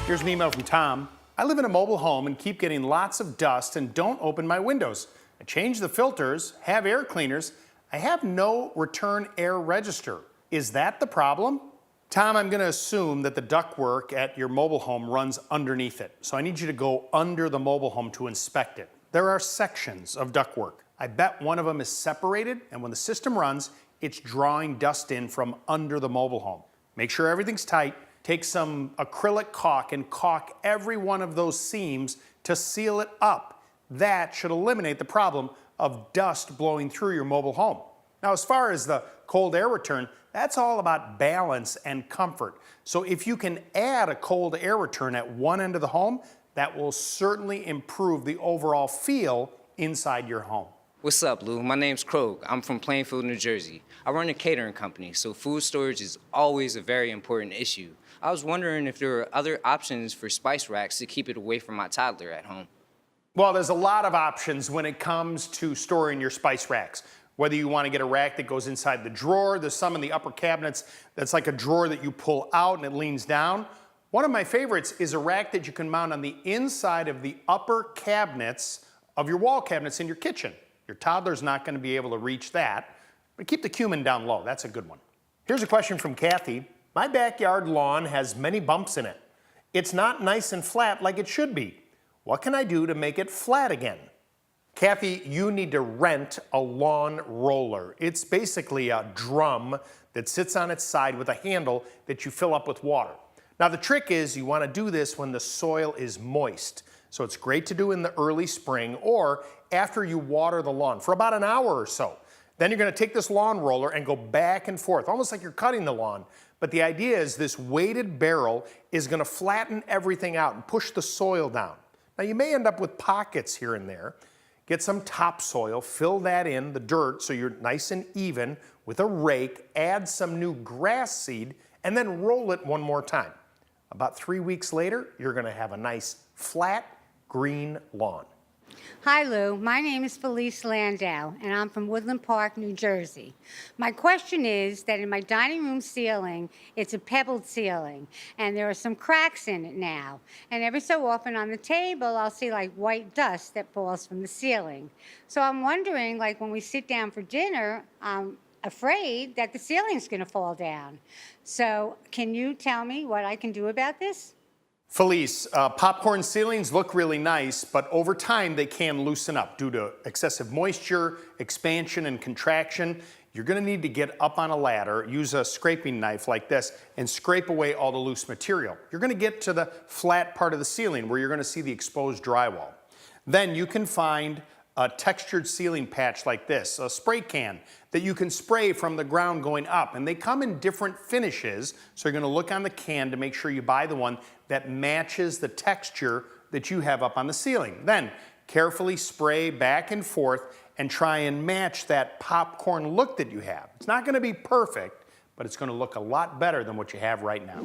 Here's an email from Tom. I live in a mobile home and keep getting lots of dust and don't open my windows. I change the filters, have air cleaners. I have no return air register. Is that the problem? Tom, I'm going to assume that the ductwork at your mobile home runs underneath it. So I need you to go under the mobile home to inspect it. There are sections of ductwork. I bet one of them is separated, and when the system runs, it's drawing dust in from under the mobile home. Make sure everything's tight. Take some acrylic caulk and caulk every one of those seams to seal it up. That should eliminate the problem of dust blowing through your mobile home. Now, as far as the cold air return, that's all about balance and comfort. So if you can add a cold air return at one end of the home, that will certainly improve the overall feel inside your home. What's up, Lou? My name's Krog. I'm from Plainfield, New Jersey. I run a catering company, so food storage is always a very important issue. I was wondering if there are other options for spice racks to keep it away from my toddler at home. Well, there's a lot of options when it comes to storing your spice racks. Whether you want to get a rack that goes inside the drawer, there's some in the upper cabinets that's like a drawer that you pull out and it leans down. One of my favorites is a rack that you can mount on the inside of the upper cabinets of your wall cabinets in your kitchen. Your toddler's not going to be able to reach that, but keep the cumin down low. That's a good one. Here's a question from Kathy. My backyard lawn has many bumps in it. It's not nice and flat like it should be. What can I do to make it flat again? Kathy, you need to rent a lawn roller. It's basically a drum that sits on its side with a handle that you fill up with water. Now the trick is you want to do this when the soil is moist. So it's great to do in the early spring or after you water the lawn for about an hour or so. Then you're going to take this lawn roller and go back and forth, almost like you're cutting the lawn. But the idea is this weighted barrel is going to flatten everything out and push the soil down. Now you may end up with pockets here and there. Get some topsoil, fill that in, the dirt, so you're nice and even with a rake, add some new grass seed, and then roll it one more time. About 3 weeks later, you're going to have a nice flat green lawn. Hi Lou, my name is Felice Landau and I'm from Woodland Park, New Jersey. My question is that in my dining room ceiling, it's a pebbled ceiling and there are some cracks in it now. And every so often on the table, I'll see like white dust that falls from the ceiling. So I'm wondering, like when we sit down for dinner, I'm afraid that the ceiling's gonna fall down. So can you tell me what I can do about this? Felice, popcorn ceilings look really nice, but over time they can loosen up due to excessive moisture, expansion, and contraction. You're going to need to get up on a ladder, use a scraping knife like this, and scrape away all the loose material. You're going to get to the flat part of the ceiling where you're going to see the exposed drywall. Then you can find a textured ceiling patch like this, a spray can that you can spray from the ground going up. And they come in different finishes, so you're going to look on the can to make sure you buy the one that matches the texture that you have up on the ceiling. Then carefully spray back and forth and try and match that popcorn look that you have. It's not going to be perfect, but it's going to look a lot better than what you have right now.